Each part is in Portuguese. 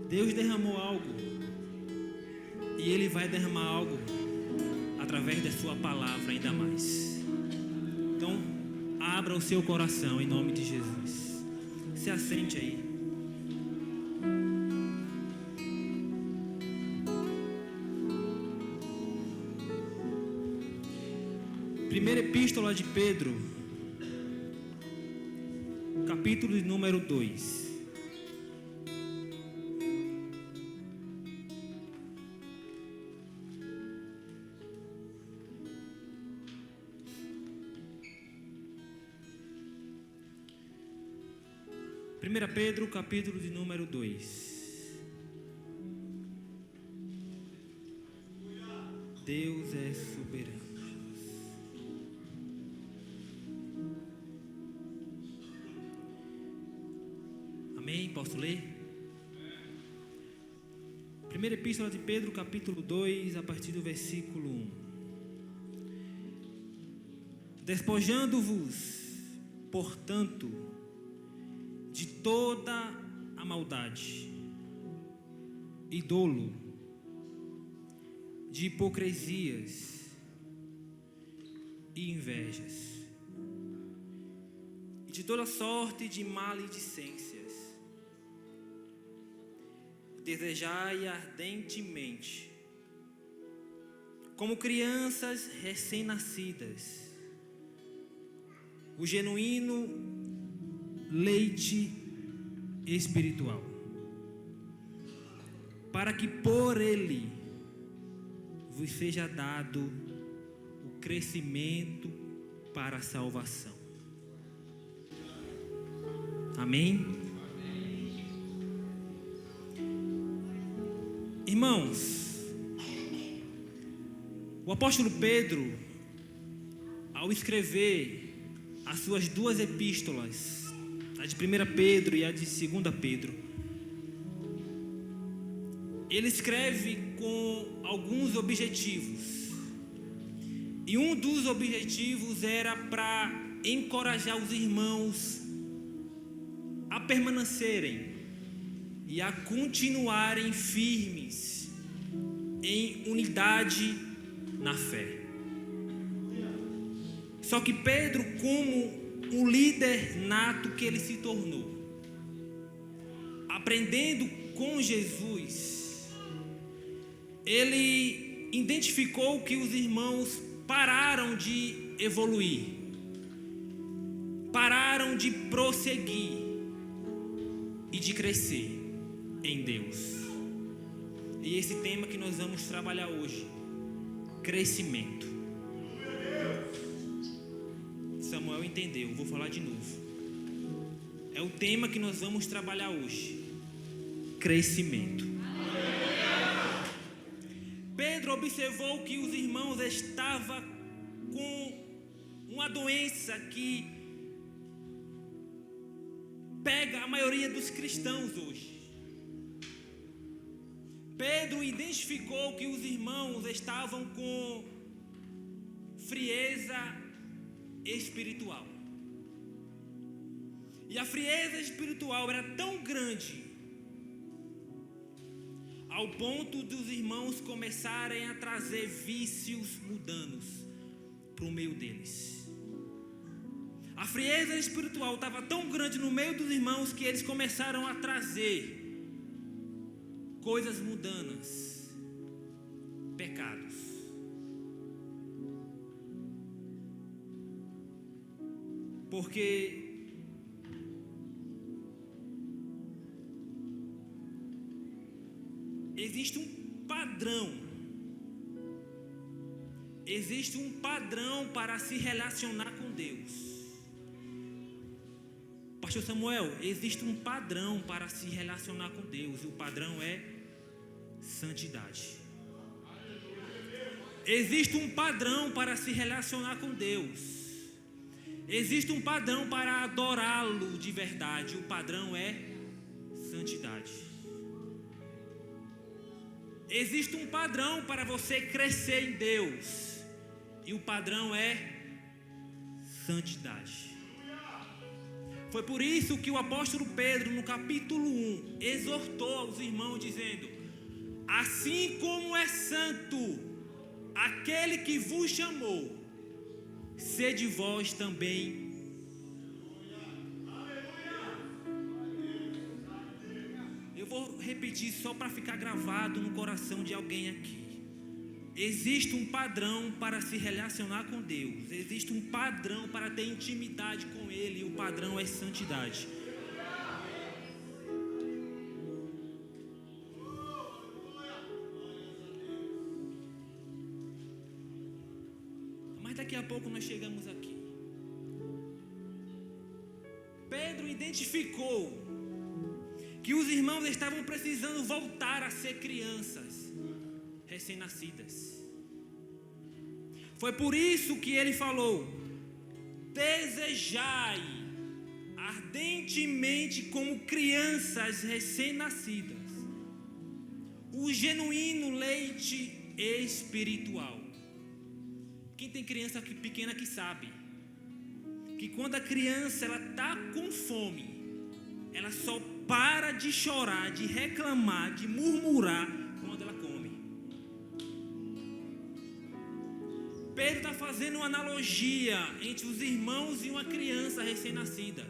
Deus derramou algo e Ele vai derramar algo através da sua palavra ainda mais. Então, abra o seu coração em nome de Jesus. Se assente aí. Primeira Epístola de Pedro, capítulo de número 2. Primeira Pedro, capítulo de número 2. Deus é soberano. Amém? Posso ler? Primeira Epístola de Pedro, capítulo 2, a partir do versículo 1. Despojando-vos, portanto, de toda a maldade e dolo, de hipocrisias e invejas, e de toda sorte de maledicências. Desejai ardentemente, como crianças recém-nascidas, o genuíno leite espiritual, para que por ele vos seja dado o crescimento para a salvação. Amém? Irmãos, o apóstolo Pedro, ao escrever as suas duas epístolas, a de 1 Pedro e a de 2 Pedro, ele escreve com alguns objetivos. E um dos objetivos era para encorajar os irmãos a permanecerem e a continuarem firmes em unidade na fé. Só que Pedro, como um líder nato que ele se tornou, aprendendo com Jesus, ele identificou que os irmãos pararam de evoluir, pararam de prosseguir e de crescer em Deus. E esse tema que nós vamos trabalhar hoje, crescimento. Samuel entendeu, vou falar de novo. É o tema que nós vamos trabalhar hoje, crescimento. Pedro observou que os irmãos estavam com uma doença que pega a maioria dos cristãos hoje. Pedro identificou que os irmãos estavam com frieza espiritual. E a frieza espiritual era tão grande ao ponto dos irmãos começarem a trazer vícios mundanos para o meio deles. A frieza espiritual estava tão grande no meio dos irmãos que eles começaram a trazer coisas mundanas, pecados. Porque existe um padrão para se relacionar com Deus. Pastor Samuel, existe um padrão para se relacionar com Deus, e o padrão é santidade. Existe um padrão para se relacionar com Deus. Existe um padrão para adorá-lo de verdade. O padrão é santidade. Existe um padrão para você crescer em Deus. E o padrão é santidade. Foi por isso que o apóstolo Pedro, no capítulo 1, exortou aos irmãos dizendo: assim como é santo aquele que vos chamou, sede vós também. Eu vou repetir só para ficar gravado no coração de alguém aqui. Existe um padrão para se relacionar com Deus. Existe um padrão para ter intimidade com Ele. E o padrão é santidade. Mas daqui a pouco nós chegamos aqui. Pedro identificou que os irmãos estavam precisando voltar a ser crianças recém-nascidas. Foi por isso que ele falou: desejai ardentemente como crianças recém-nascidas o genuíno leite espiritual. Quem tem criança pequena que sabe que quando a criança ela está com fome, ela só para de chorar, de reclamar, de murmurar quando ela come. Pedro está fazendo uma analogia entre os irmãos e uma criança recém-nascida.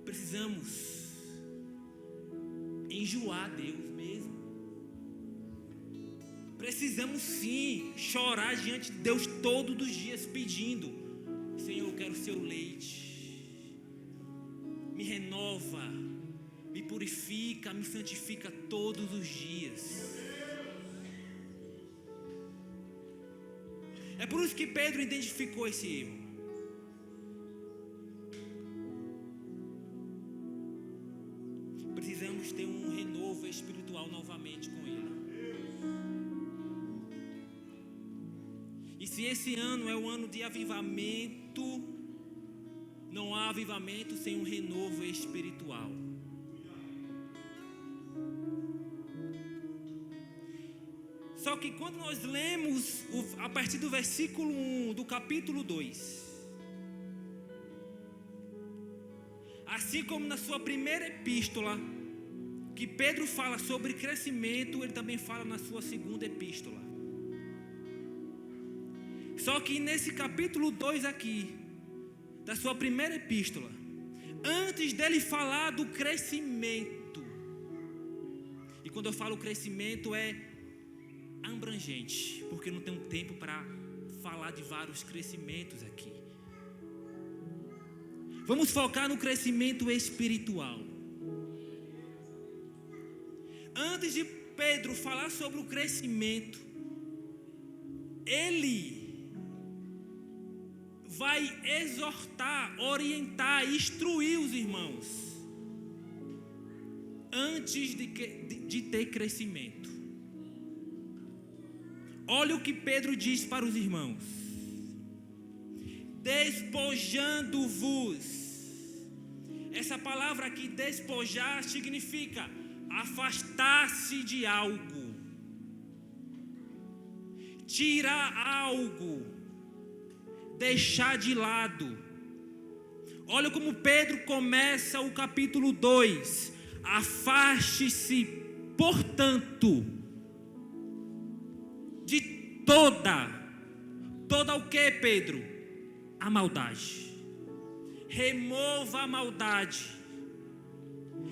Precisamos enjoar Deus mesmo. Precisamos sim chorar diante de Deus todos os dias pedindo: Senhor, eu quero seu leite. Me renova, me purifica, me santifica todos os dias. É por isso que Pedro identificou esse erro. Precisamos ter um renovo espiritual novamente com Ele. E se esse ano é o ano de avivamento, não há avivamento sem um renovo espiritual. Só que quando nós lemos a partir do versículo 1 do capítulo 2, assim como na sua primeira epístola, que Pedro fala sobre crescimento, ele também fala na sua segunda epístola. Só que nesse capítulo 2 aqui, da sua primeira epístola, antes dele falar do crescimento, e quando eu falo crescimento é abrangente, porque não tenho tempo para falar de vários crescimentos aqui. Vamos focar no crescimento espiritual. Antes de Pedro falar sobre o crescimento, ele vai exortar, orientar, instruir os irmãos antes de ter crescimento. Olha o que Pedro diz para os irmãos: despojando-vos. Essa palavra aqui, despojar, significa afastar-se de algo, tirar algo, deixar de lado. Olha como Pedro começa o capítulo 2: afaste-se, portanto, de toda o que, Pedro? A maldade. Remova a maldade,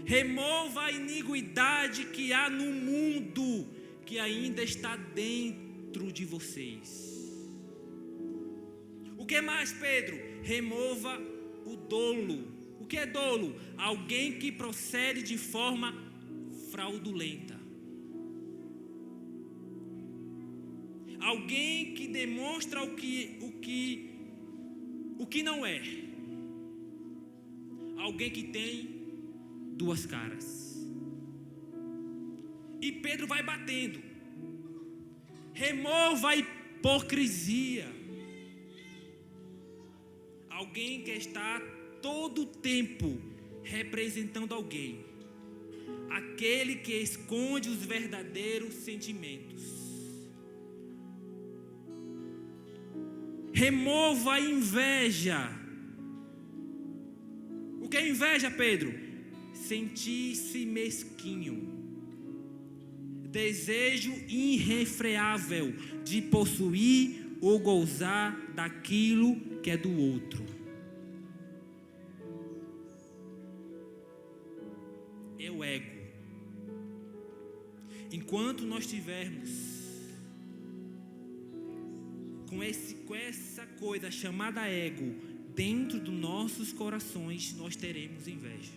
remova a iniquidade que há no mundo, que ainda está dentro de vocês. O que mais, Pedro? Remova o dolo. O que é dolo? Alguém que procede de forma fraudulenta. Alguém que demonstra o que não é. Alguém que tem duas caras. E Pedro vai batendo. Remova a hipocrisia. Alguém que está todo o tempo representando alguém. Aquele que esconde os verdadeiros sentimentos. Remova a inveja. O que é inveja, Pedro? Sentir-se mesquinho. Desejo irrefreável de possuir ou gozar daquilo que é do outro. É o ego. Enquanto nós estivermos com essa coisa chamada ego dentro dos nossos corações, nós teremos inveja.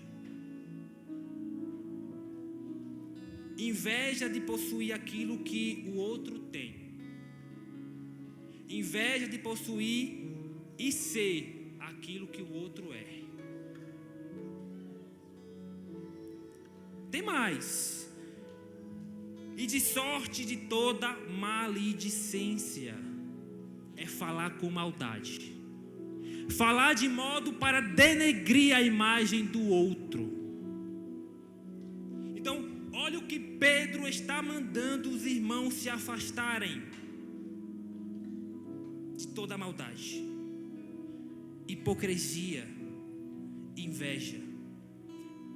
Inveja de possuir aquilo que o outro tem. Inveja de possuir e ser aquilo que o outro é. Tem mais. E de sorte de toda maledicência é falar com maldade. Falar de modo para denegrir a imagem do outro. Então, olha o que Pedro está mandando os irmãos se afastarem de toda maldade, hipocrisia, inveja,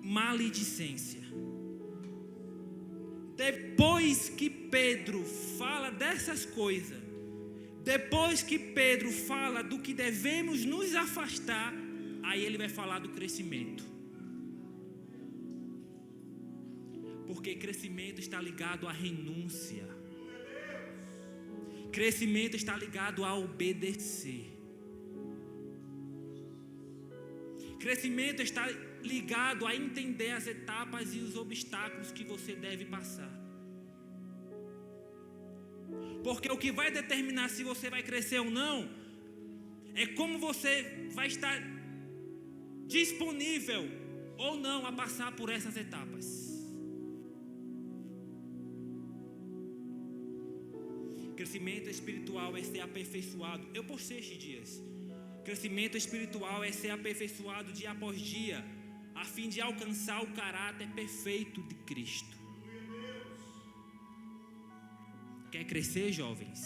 maledicência. Depois que Pedro fala dessas coisas, depois que Pedro fala do que devemos nos afastar, aí ele vai falar do crescimento. Porque crescimento está ligado à renúncia. Crescimento está ligado a obedecer. Crescimento está ligado a entender as etapas e os obstáculos que você deve passar. Porque o que vai determinar se você vai crescer ou não é como você vai estar disponível ou não a passar por essas etapas. Crescimento espiritual é ser aperfeiçoado. Eu postei estes dias. Crescimento espiritual é ser aperfeiçoado dia após dia, a fim de alcançar o caráter perfeito de Cristo. Quer crescer, jovens?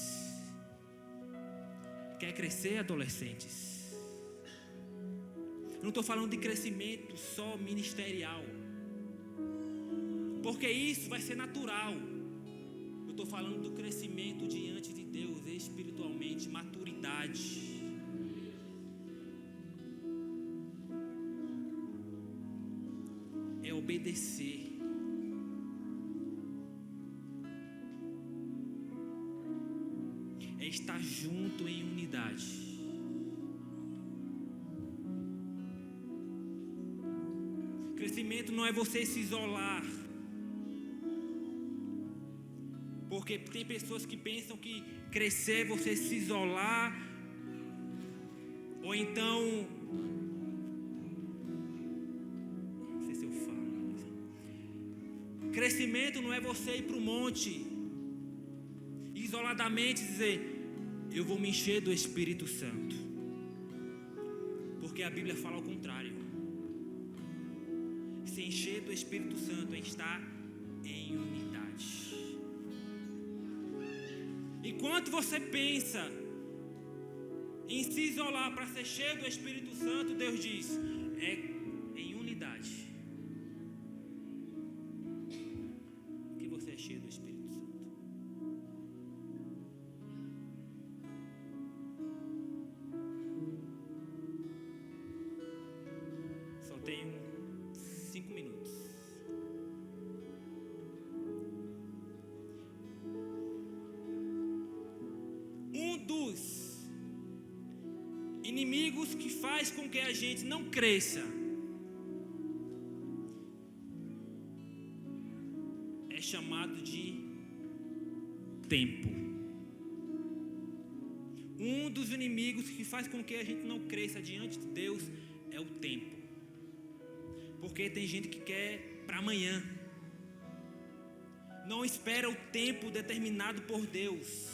Quer crescer, adolescentes? Eu não estou falando de crescimento só ministerial, porque isso vai ser natural. Eu estou falando do crescimento diante de Deus espiritualmente, maturidade. É obedecer. É estar junto em unidade. Crescimento não é você se isolar. Porque tem pessoas que pensam que crescer é você se isolar. Ou então, não sei se eu falo. Crescimento não é você ir para o monte isoladamente dizer: eu vou me encher do Espírito Santo. Porque a Bíblia fala ao contrário. Se encher do Espírito Santo é estar em unidade. Enquanto você pensa em se isolar para ser cheio do Espírito Santo, Deus diz: é em unidade que você é cheio do Espírito Santo. Só tenho 5 minutos. Um dos inimigos que faz com que a gente não cresça é chamado de tempo. Um dos inimigos que faz com que a gente não cresça diante de Deus é o tempo. Porque tem gente que quer para amanhã. Não espera o tempo determinado por Deus.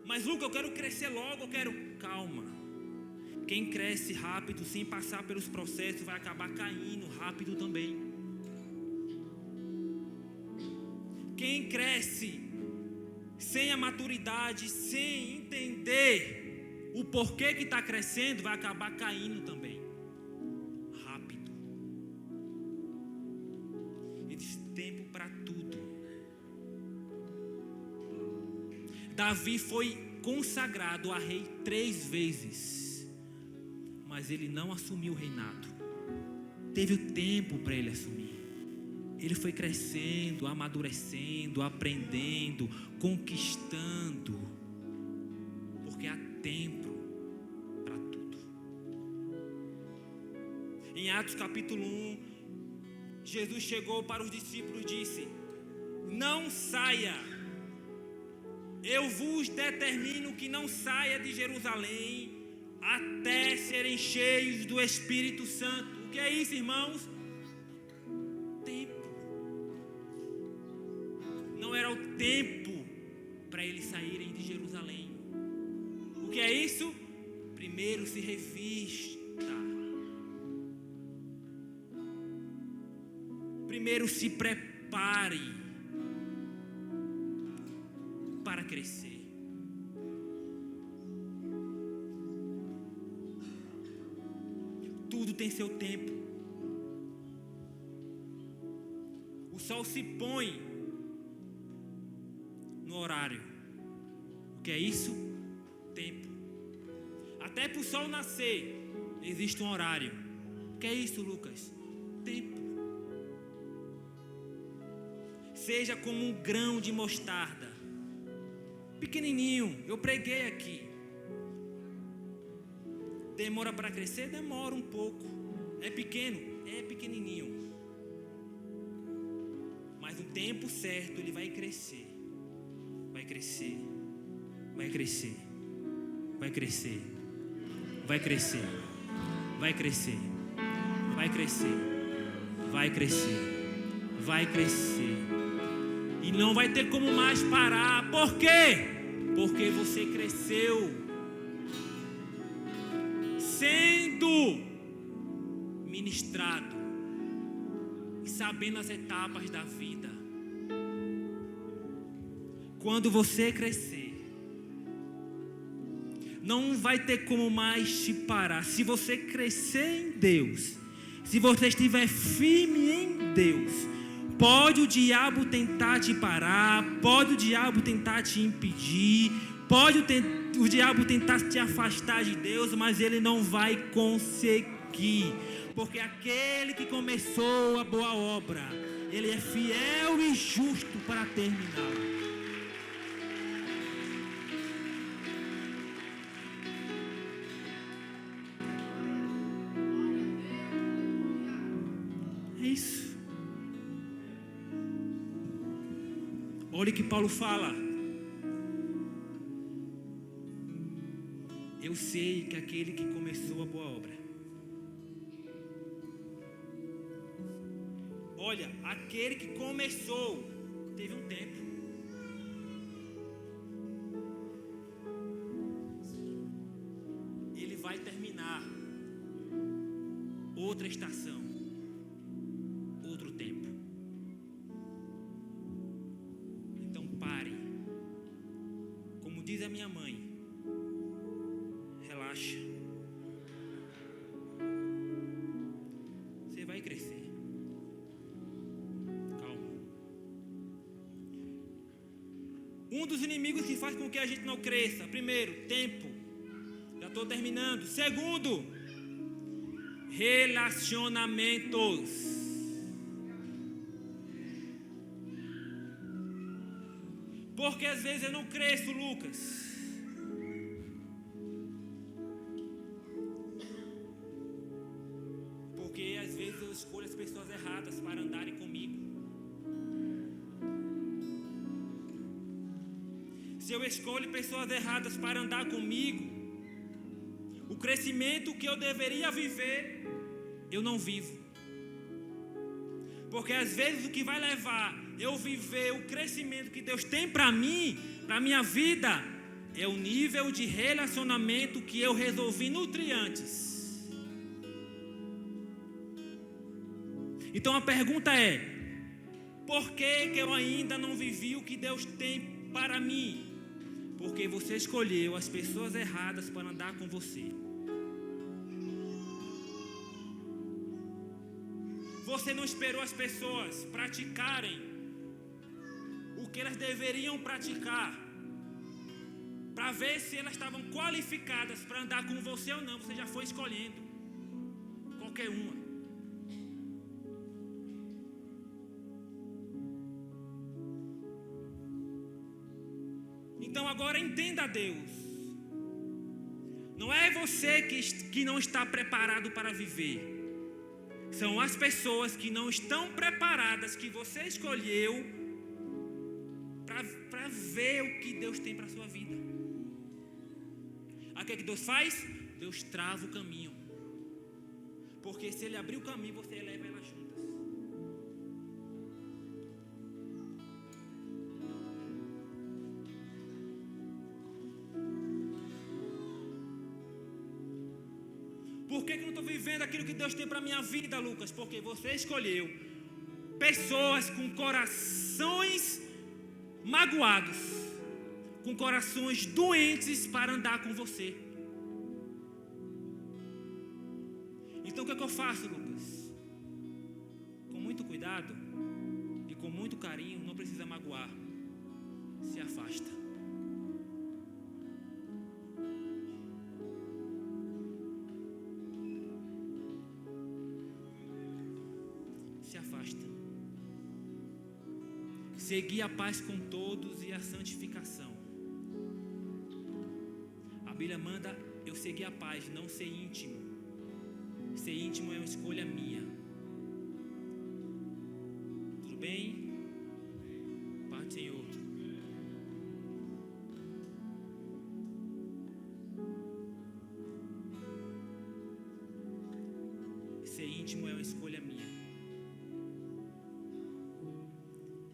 Mas Lucas, eu quero crescer logo, calma. Quem cresce rápido, sem passar pelos processos, vai acabar caindo rápido também. Quem cresce sem a maturidade, sem entender o porquê que está crescendo, vai acabar caindo também. Davi foi consagrado a rei 3 vezes, mas ele não assumiu o reinado. Teve o tempo para ele assumir. Ele foi crescendo, amadurecendo, aprendendo, conquistando, porque há tempo para tudo. Em Atos capítulo 1, Jesus chegou para os discípulos e disse: não saia, eu vos determino que não saia de Jerusalém até serem cheios do Espírito Santo. O que é isso, irmãos? Tempo. Não era o tempo para eles saírem de Jerusalém. O que é isso? Primeiro se revista. Primeiro se prepare para crescer. Tudo tem seu tempo. O sol se põe no horário. O que é isso? Tempo. Até para o sol nascer existe um horário. O que é isso, Lucas? Tempo. Seja como um grão de mostarda, pequenininho. Eu preguei aqui. Demora para crescer? Demora um pouco. É pequeno? É pequenininho. Mas no tempo certo ele vai crescer. Vai crescer. Vai crescer. Vai crescer. Vai crescer. Vai crescer. Vai crescer. Vai crescer. Vai crescer. E não vai ter como mais parar. Por quê? Porque você cresceu. Sendo ministrado e sabendo as etapas da vida. Quando você crescer, não vai ter como mais te parar. Se você crescer em Deus, se você estiver firme em Deus, pode o diabo tentar te parar, pode o diabo tentar te impedir, pode o diabo tentar te afastar de Deus, mas ele não vai conseguir, porque aquele que começou a boa obra, ele é fiel e justo para terminar. É isso. Olha o que Paulo fala. Eu sei que aquele que começou a boa obra. Olha, aquele que começou, teve um tempo. Ele vai terminar. Outra estação. Outro tempo. Então pare. Como diz a minha mãe, relaxa. Você vai crescer. Calma. Um dos inimigos que faz com que a gente não cresça: primeiro, tempo. Já estou terminando. Segundo, relacionamentos. Porque às vezes eu não cresço, Lucas. Porque às vezes eu escolho as pessoas erradas para andarem comigo. Se eu escolho pessoas erradas para andar comigo, o crescimento que eu deveria viver, eu não vivo. Porque às vezes o que vai levar eu viver o crescimento que Deus tem para mim, para minha vida, é o nível de relacionamento que eu resolvi nutrir antes. Então a pergunta é: por que eu ainda não vivi o que Deus tem para mim? Porque você escolheu as pessoas erradas para andar com você. Você não esperou as pessoas praticarem o que elas deveriam praticar. para ver se elas estavam qualificadas para andar com você ou não. Você já foi escolhendo qualquer uma. Então agora entenda Deus. Não é você que não está preparado para viver. São as pessoas que não estão preparadas, que você escolheu para ver o que Deus tem para a sua vida. Aí o que Deus faz? Deus trava o caminho. Porque se Ele abrir o caminho, você leva elas juntas. Por que eu não estou vivendo aquilo que Deus tem para a minha vida, Lucas? Porque você escolheu pessoas com corações magoados, com corações doentes para andar com você. Então o que eu faço, Lucas? Com muito cuidado e com muito carinho, não precisa magoar. Se afasta. Se afasta. Segui a paz com todos e a santificação. A Bíblia manda eu seguir a paz, não ser íntimo. Ser íntimo é uma escolha minha. Tudo bem? Paz do Senhor. Ser íntimo é uma escolha minha.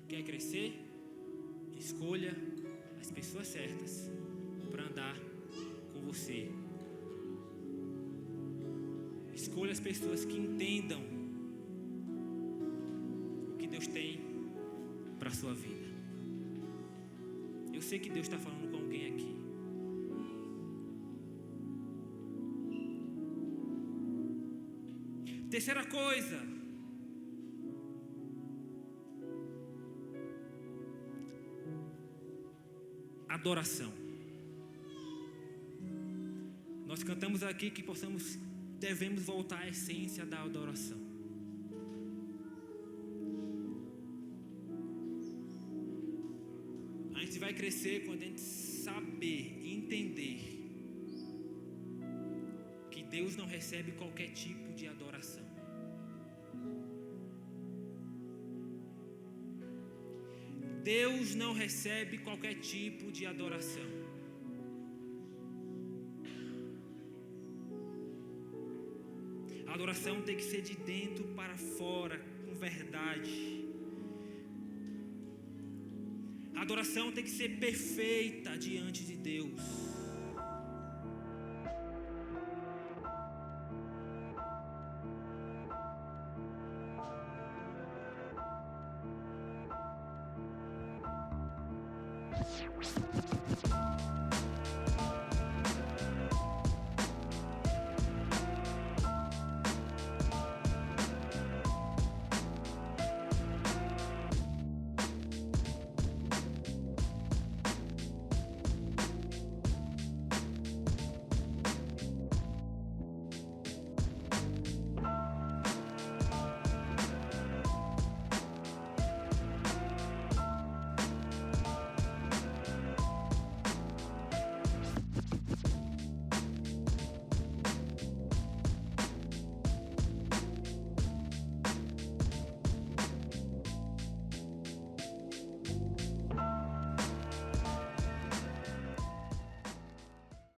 Quer crescer? Escolha as pessoas certas para andar com você. Escolha as pessoas que entendam o que Deus tem para a sua vida. Eu sei que Deus está falando com alguém aqui. Terceira coisa. Adoração. Nós cantamos aqui que devemos voltar à essência da adoração. A gente vai crescer quando a gente saber e entender que Deus não recebe qualquer tipo de adoração. Deus não recebe qualquer tipo de adoração. A adoração tem que ser de dentro para fora, com verdade. A adoração tem que ser perfeita diante de Deus.